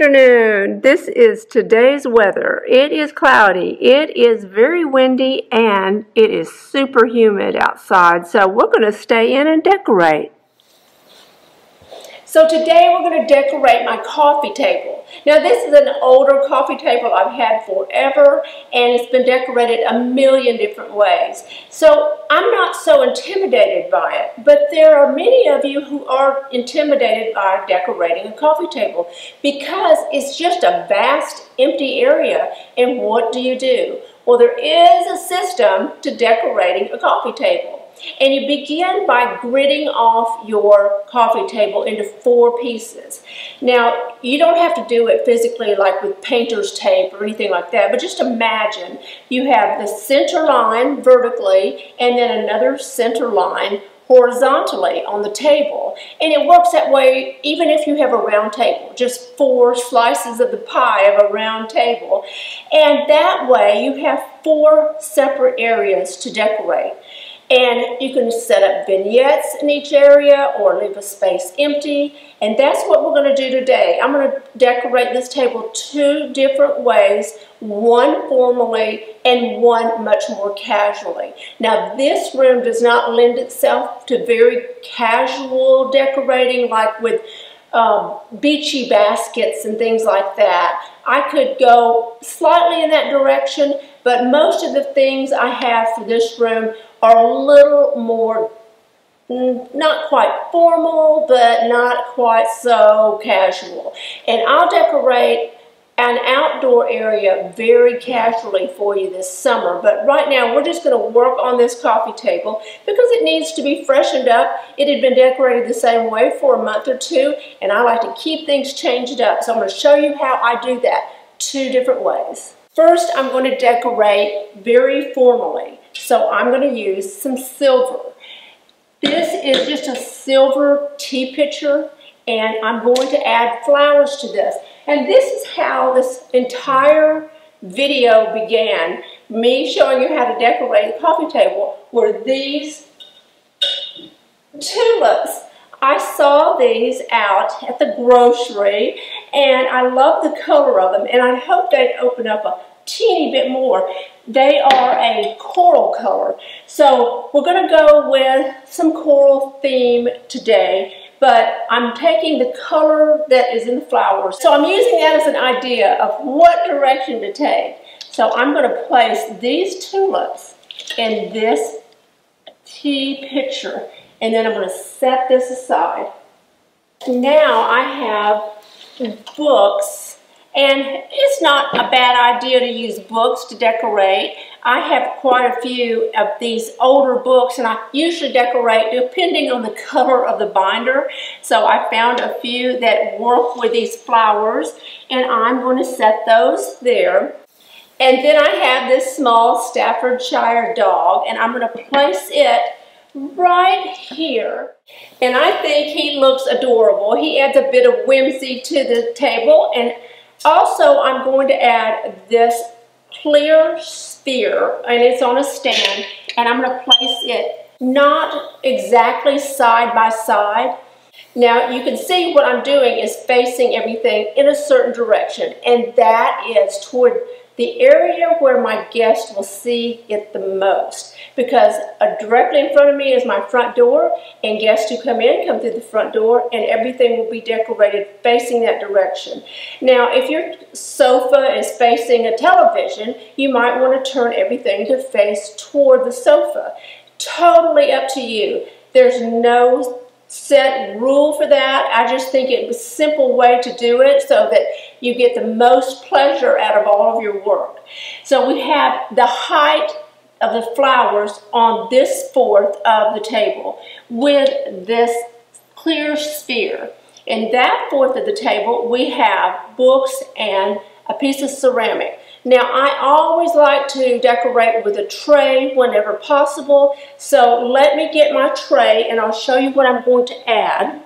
afternoon. This is today's weather. It is cloudy, it is very windy, and it is super humid outside. So we're going to stay in and decorate. So today we're going to decorate my coffee table. Now this is an older coffee table I've had forever, and it's been decorated a million different ways. So I'm not so intimidated by it, but there are many of you who are intimidated by decorating a coffee table because it's just a vast empty area. And what do? Well, there is a system to decorating a coffee table. And you begin by gridding off your coffee table into 4 pieces. Now, you don't have to do it physically like with painter's tape or anything like that, but just imagine you have the center line vertically and then another center line horizontally on the table. And it works that way even if you have a round table, just 4 slices of the pie of a round table. And that way you have 4 separate areas to decorate. And you can set up vignettes in each area or leave a space empty. And that's what we're going to do today. I'm going to decorate this table 2 different ways, one formally and one much more casually. Now this room does not lend itself to very casual decorating like with beachy baskets and things like that. I could go slightly in that direction, but most of the things I have for this room are a little more, not quite formal, but not quite so casual. And I'll decorate an outdoor area very casually for you this summer. But right now, we're just going to work on this coffee table because it needs to be freshened up. It had been decorated the same way for a month or 2, and I like to keep things changed up. So I'm going to show you how I do that 2 different ways. First, I'm going to decorate very formally. So I'm going to use some silver. This is just a silver tea pitcher, and I'm going to add flowers to this. And this is how this entire video began, me showing you how to decorate a coffee table, were these tulips. I saw these out at the grocery, and I love the color of them, and I hope they'd open up a teeny bit more. They are a coral color. So we're going to go with some coral theme today, but I'm taking the color that is in the flowers. So I'm using that as an idea of what direction to take. So I'm going to place these tulips in this tea pitcher, and then I'm going to set this aside. Now I have books. And it's not a bad idea to use books to decorate. I have quite a few of these older books, and I usually decorate depending on the color of the binder. So I found a few that work with these flowers, and I'm going to set those there. And then I have this small Staffordshire dog, and I'm going to place it right here. And I think he looks adorable. He adds a bit of whimsy to the table, and also, I'm going to add this clear sphere, and it's on a stand, and I'm going to place it not exactly side by side. Now, you can see what I'm doing is facing everything in a certain direction, and that is toward the area where my guest will see it the most, because directly in front of me is my front door, and guests who come in come through the front door, and everything will be decorated facing that direction. Now, if your sofa is facing a television, you might want to turn everything to face toward the sofa. Totally up to you. There's no set rule for that. I just think it was a simple way to do it so that you get the most pleasure out of all of your work. So we have the height of the flowers on this 4th of the table with this clear sphere. In that 4th of the table, we have books and a piece of ceramic. Now, I always like to decorate with a tray whenever possible, so let me get my tray and I'll show you what I'm going to add.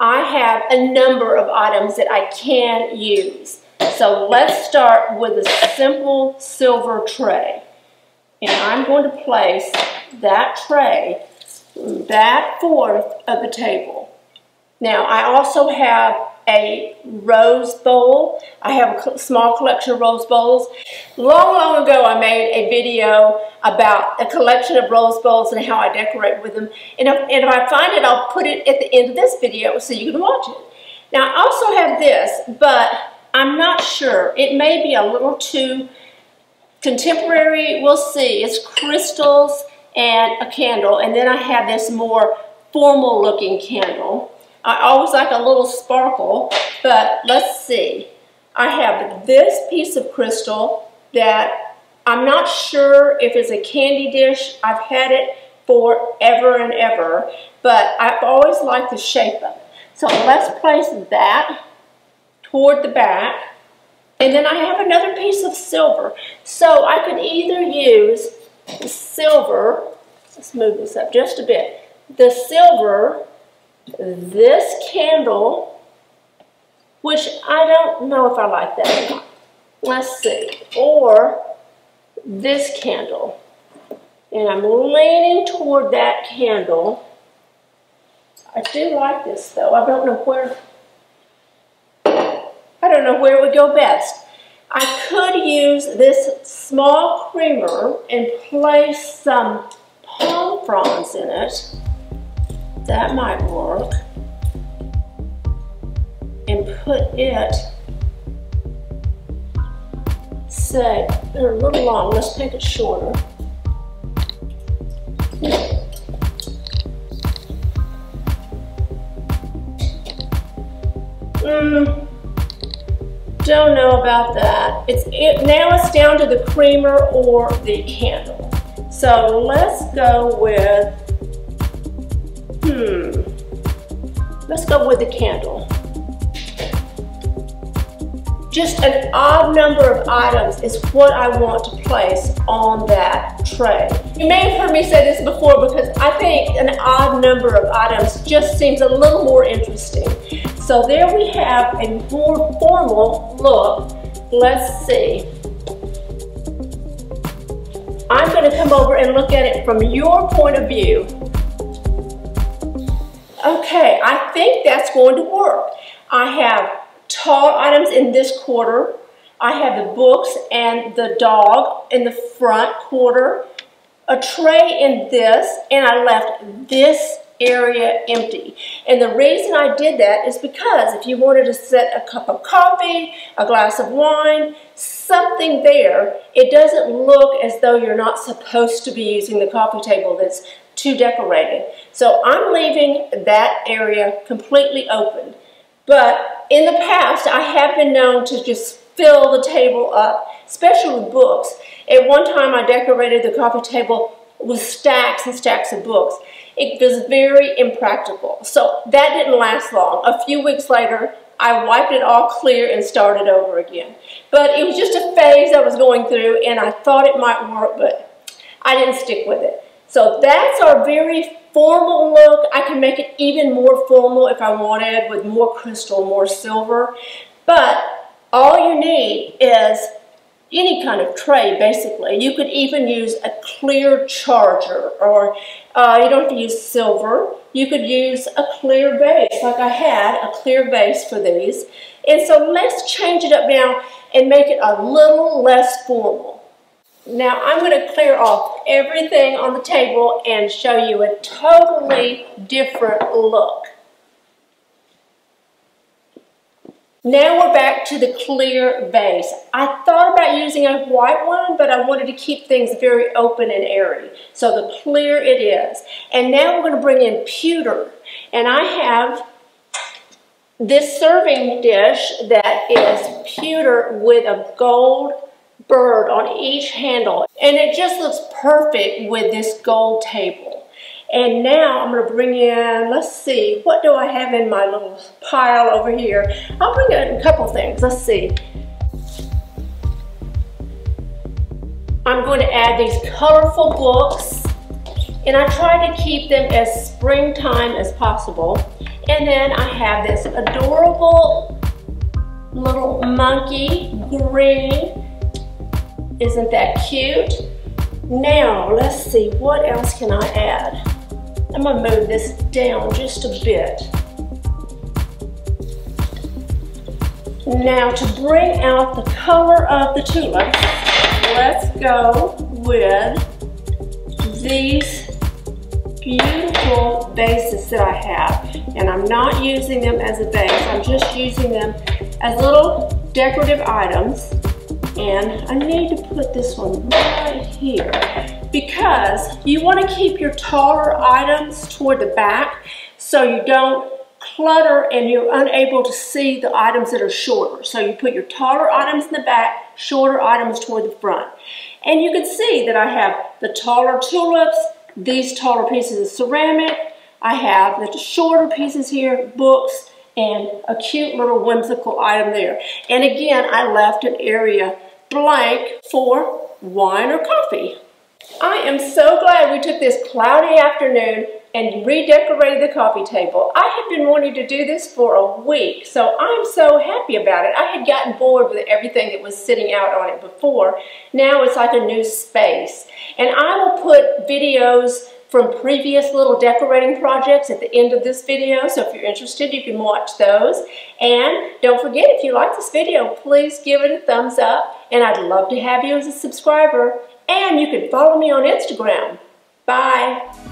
I have a number of items that I can use. So let's start with a simple silver tray. And I'm going to place that tray that fourth of the table. Now, I also have a rose bowl. I have a small collection of rose bowls. Long ago, I made a video about a collection of rose bowls and how I decorate with them. And if I find it, I'll put it at the end of this video so you can watch it. Now, I also have this, but I'm not sure. It may be a little too contemporary. We'll see. It's crystals and a candle. And then I have this more formal looking candle. I always like a little sparkle, but let's see. I have this piece of crystal that I'm not sure if it's a candy dish. I've had it forever and ever, but I've always liked the shape of it. So let's place that toward the back. And then I have another piece of silver. So I could either use the silver, let's move this up just a bit, the silver, this candle, which I don't know if I like that or not. Let's see. Or this candle. And I'm leaning toward that candle. I do like this though. I don't know where it would go best. I could use this small creamer and place some palm fronds in it. That might work. And put it, say, they're a little long. Let's make it shorter. Don't know about that. Now it's down to the creamer or the candle. So let's go with, let's go with the candle. Just an odd number of items is what I want to place on that tray. You may have heard me say this before because I think an odd number of items just seems a little more interesting. So there we have a more formal look. Let's see. I'm going to come over and look at it from your point of view. Okay, I think that's going to work. I have tall items in this quarter. I have the books and the dog in the front quarter, a tray in this, and I left this area empty. And the reason I did that is because if you wanted to set a cup of coffee, a glass of wine, something there, it doesn't look as though you're not supposed to be using the coffee table that's too decorated. So I'm leaving that area completely open. But in the past, I have been known to just fill the table up, especially with books. At one time, I decorated the coffee table with stacks and stacks of books. It was very impractical. So that didn't last long. A few weeks later, I wiped it all clear and started over again. But it was just a phase I was going through, and I thought it might work, but I didn't stick with it. So that's our very formal look. I can make it even more formal if I wanted, with more crystal, more silver. But all you need is any kind of tray, basically. You could even use a clear charger, or you don't have to use silver. You could use a clear base, like I had a clear base for these. And so let's change it up now and make it a little less formal. Now I'm going to clear off everything on the table and show you a totally different look. Now we're back to the clear base. I thought about using a white one, but I wanted to keep things very open and airy. So the clear it is. And now we're going to bring in pewter. And I have this serving dish that is pewter with a gold bird on each handle. And it just looks perfect with this gold table. And now I'm going to bring in, let's see, what do I have in my little pile over here? I'll bring in a couple things. Let's see. I'm going to add these colorful books, and I try to keep them as springtime as possible. And then I have this adorable little monkey, green. Isn't that cute? Now, let's see, what else can I add? I'm going to move this down just a bit. Now to bring out the color of the tulips, let's go with these beautiful vases that I have. And I'm not using them as a vase, I'm just using them as little decorative items. And I need to put this one right here because you want to keep your taller items toward the back so you don't clutter and you're unable to see the items that are shorter. So you put your taller items in the back, shorter items toward the front. And you can see that I have the taller tulips, these taller pieces of ceramic, I have the shorter pieces here, books, and a cute little whimsical item there. And again, I left an area blank for wine or coffee. I am so glad we took this cloudy afternoon and redecorated the coffee table. I have been wanting to do this for a week, so I'm so happy about it. I had gotten bored with everything that was sitting out on it before. Now it's like a new space. And I will put videos from previous little decorating projects at the end of this video, so if you're interested, you can watch those. And don't forget, if you like this video, please give it a thumbs up, and I'd love to have you as a subscriber. And you can follow me on Instagram. Bye.